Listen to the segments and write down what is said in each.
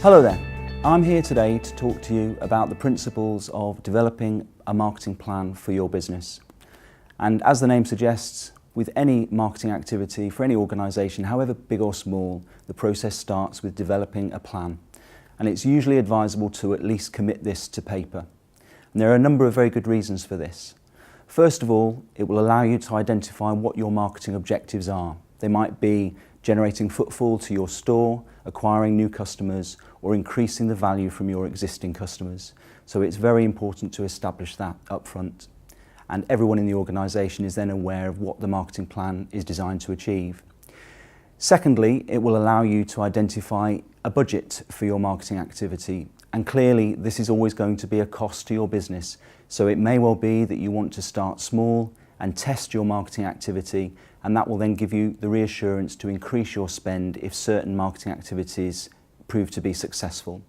Hello there, I'm here today to talk to you about the principles of developing a marketing plan for your business. And as the name suggests, with any marketing activity for any organisation, however big or small, the process starts with developing a plan. And it's usually advisable to at least commit this to paper. And there are a number of very good reasons for this. First of all, it will allow you to identify what your marketing objectives are. They might be generating footfall to your store, acquiring new customers, or increasing the value from your existing customers. So it's very important to establish that up front. And everyone in the organisation is then aware of what the marketing plan is designed to achieve. Secondly, it will allow you to identify a budget for your marketing activity. And clearly, this is always going to be a cost to your business. So it may well be that you want to start small and test your marketing activity, and that will then give you the reassurance to increase your spend if certain marketing activities prove to be successful.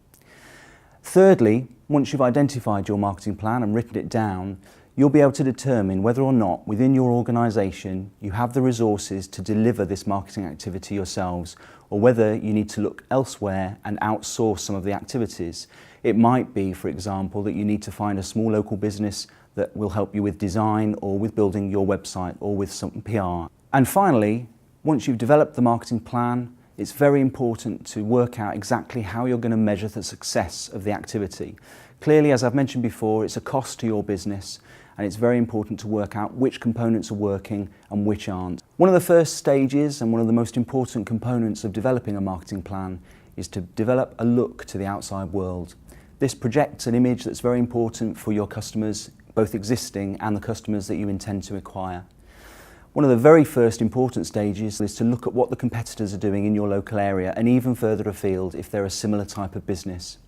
Thirdly, once you've identified your marketing plan and written it down, you'll be able to determine whether or not within your organisation you have the resources to deliver this marketing activity yourselves, or whether you need to look elsewhere and outsource some of the activities. It might be, for example, that you need to find a small local business that will help you with design or with building your website or with some PR. And finally, once you've developed the marketing plan, it's very important to work out exactly how you're going to measure the success of the activity. Clearly, as I've mentioned before, it's a cost to your business, and it's very important to work out which components are working and which aren't. One of the first stages and one of the most important components of developing a marketing plan is to develop a look to the outside world. This projects an image that's very important for your customers, both existing and the customers that you intend to acquire. One of the very first important stages is to look at what the competitors are doing in your local area and even further afield if they're a similar type of business.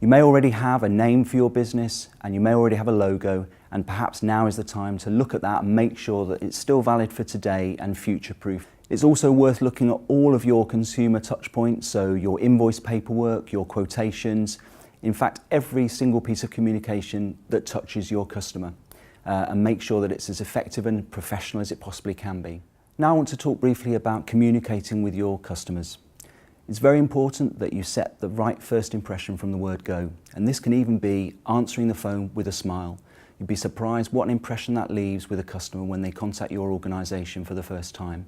You may already have a name for your business and you may already have a logo, and perhaps now is the time to look at that and make sure that it's still valid for today and future-proof. It's also worth looking at all of your consumer touch points, so your invoice paperwork, your quotations, in fact every single piece of communication that touches your customer. And make sure that it's as effective and professional as it possibly can be. Now I want to talk briefly about communicating with your customers. It's very important that you set the right first impression from the word go, and this can even be answering the phone with a smile. You'd be surprised what an impression that leaves with a customer when they contact your organisation for the first time.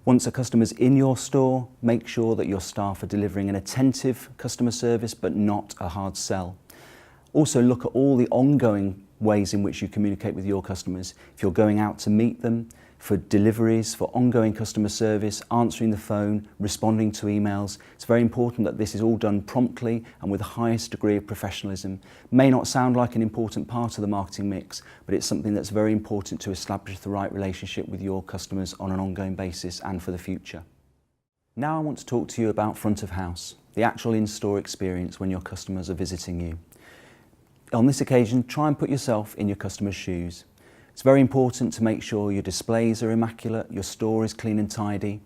Once a customer's in your store, make sure that your staff are delivering an attentive customer service but not a hard sell. Also look at all the ongoing ways in which you communicate with your customers. If you're going out to meet them, for deliveries, for ongoing customer service, answering the phone, responding to emails, it's very important that this is all done promptly and with the highest degree of professionalism. May not sound like an important part of the marketing mix, but it's something that's very important to establish the right relationship with your customers on an ongoing basis and for the future. Now I want to talk to you about front of house, the actual in-store experience when your customers are visiting you. On this occasion, try and put yourself in your customer's shoes. It's very important to make sure your displays are immaculate, your store is clean and tidy.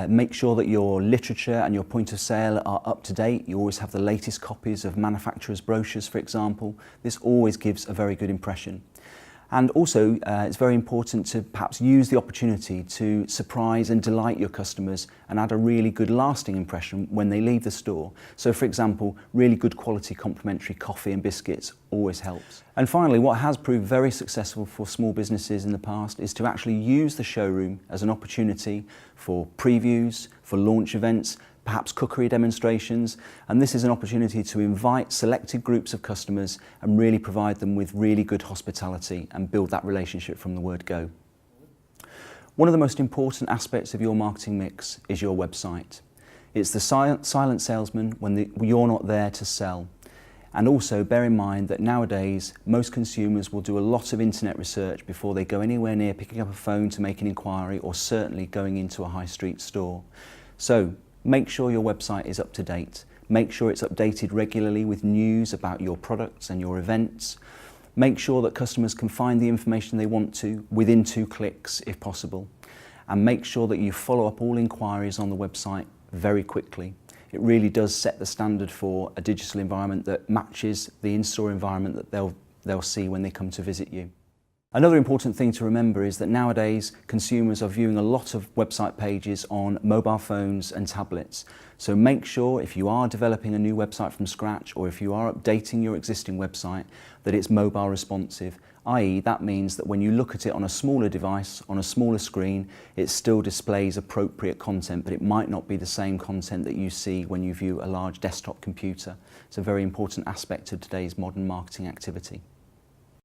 Make sure that your literature and your point of sale are up to date. You always have the latest copies of manufacturers' brochures, for example. This always gives a very good impression. And also, it's very important to perhaps use the opportunity to surprise and delight your customers and add a really good lasting impression when they leave the store. So for example, really good quality complimentary coffee and biscuits always helps. And finally, what has proved very successful for small businesses in the past is to actually use the showroom as an opportunity for previews, for launch events, perhaps cookery demonstrations, and this is an opportunity to invite selected groups of customers and really provide them with really good hospitality and build that relationship from the word go. One of the most important aspects of your marketing mix is your website. It's the silent salesman when you're not there to sell. And also bear in mind that nowadays most consumers will do a lot of internet research before they go anywhere near picking up a phone to make an inquiry, or certainly going into a high street store. So make sure your website is up to date. Make sure it's updated regularly with news about your products and your events. Make sure that customers can find the information they want to within 2 clicks if possible. And make sure that you follow up all inquiries on the website very quickly. It really does set the standard for a digital environment that matches the in-store environment that they'll see when they come to visit you. Another important thing to remember is that nowadays consumers are viewing a lot of website pages on mobile phones and tablets. So make sure if you are developing a new website from scratch, or if you are updating your existing website, that it's mobile responsive, i.e. that means that when you look at it on a smaller device, on a smaller screen, it still displays appropriate content, but it might not be the same content that you see when you view a large desktop computer. It's a very important aspect of today's modern marketing activity.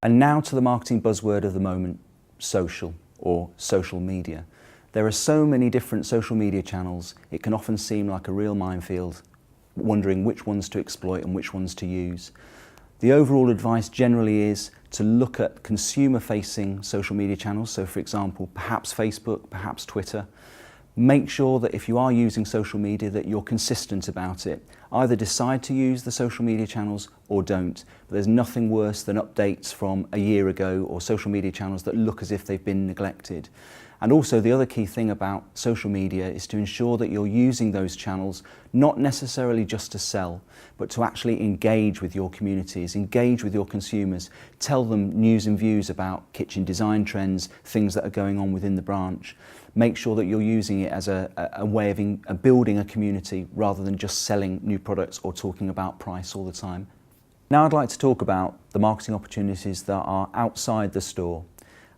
And now to the marketing buzzword of the moment, social or social media. There are so many different social media channels, it can often seem like a real minefield, wondering which ones to exploit and which ones to use. The overall advice generally is to look at consumer-facing social media channels, so for example, perhaps Facebook, perhaps Twitter. Make sure that if you are using social media that you're consistent about it. Either decide to use the social media channels or don't. But there's nothing worse than updates from a year ago or social media channels that look as if they've been neglected. And also the other key thing about social media is to ensure that you're using those channels not necessarily just to sell, but to actually engage with your communities, engage with your consumers, tell them news and views about kitchen design trends, things that are going on within the branch. Make sure that you're using it as a way of building a community rather than just selling new products or talking about price all the time. Now I'd like to talk about the marketing opportunities that are outside the store.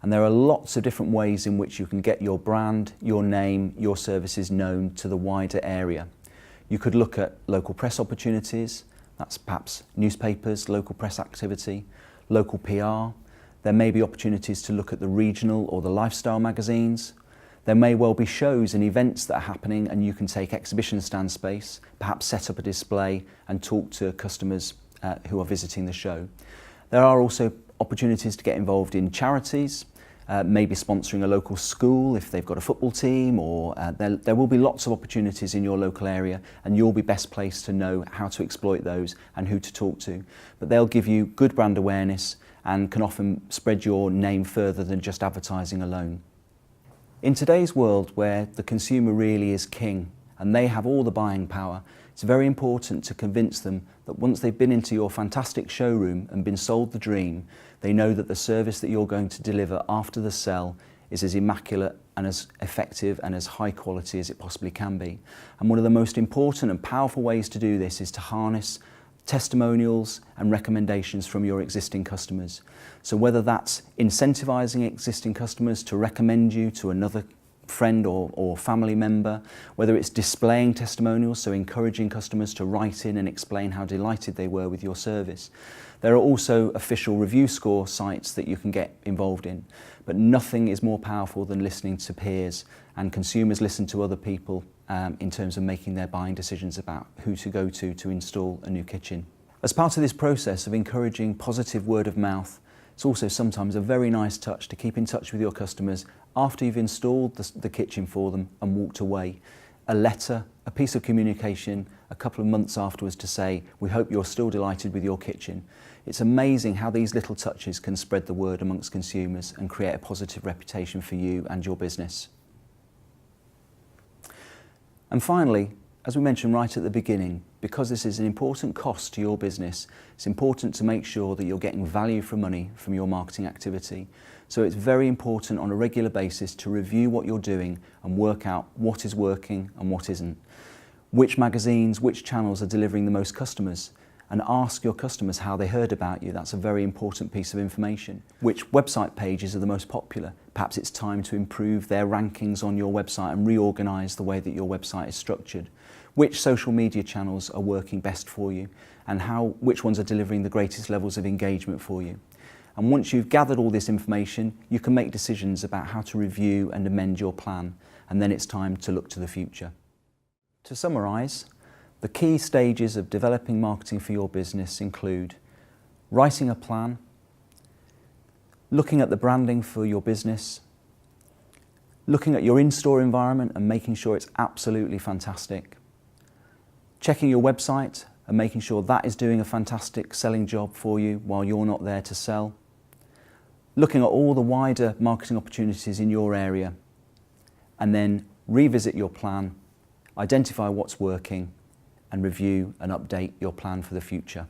And there are lots of different ways in which you can get your brand, your name, your services known to the wider area. You could look at local press opportunities, that's perhaps newspapers, local press activity, local PR. There may be opportunities to look at the regional or the lifestyle magazines. There may well be shows and events that are happening and you can take exhibition stand space, perhaps set up a display and talk to customers who are visiting the show. There are also opportunities to get involved in charities, maybe sponsoring a local school if they've got a football team, or there will be lots of opportunities in your local area and you'll be best placed to know how to exploit those and who to talk to. But they'll give you good brand awareness and can often spread your name further than just advertising alone. In today's world where the consumer really is king and they have all the buying power, it's very important to convince them that once they've been into your fantastic showroom and been sold the dream, they know that the service that you're going to deliver after the sell is as immaculate and as effective and as high quality as it possibly can be. And one of the most important and powerful ways to do this is to harness testimonials and recommendations from your existing customers. So whether that's incentivizing existing customers to recommend you to another friend or family member, whether it's displaying testimonials, so encouraging customers to write in and explain how delighted they were with your service. There are also official review score sites that you can get involved in, but nothing is more powerful than listening to peers, and consumers listen to other people in terms of making their buying decisions about who to go to install a new kitchen. As part of this process of encouraging positive word of mouth, it's also sometimes a very nice touch to keep in touch with your customers after you've installed the kitchen for them and walked away. A letter, a piece of communication, a couple of months afterwards to say, we hope you're still delighted with your kitchen. It's amazing how these little touches can spread the word amongst consumers and create a positive reputation for you and your business. And finally, as we mentioned right at the beginning, because this is an important cost to your business, it's important to make sure that you're getting value for money from your marketing activity. So it's very important on a regular basis to review what you're doing and work out what is working and what isn't. Which magazines, which channels are delivering the most customers, and ask your customers how they heard about you. That's a very important piece of information. Which website pages are the most popular? Perhaps it's time to improve their rankings on your website and reorganize the way that your website is structured. Which social media channels are working best for you, and which ones are delivering the greatest levels of engagement for you. And once you've gathered all this information, you can make decisions about how to review and amend your plan, and then it's time to look to the future. To summarise, the key stages of developing marketing for your business include writing a plan, looking at the branding for your business, looking at your in-store environment and making sure it's absolutely fantastic, checking your website and making sure that is doing a fantastic selling job for you while you're not there to sell, looking at all the wider marketing opportunities in your area, and then revisit your plan, identify what's working, and review and update your plan for the future.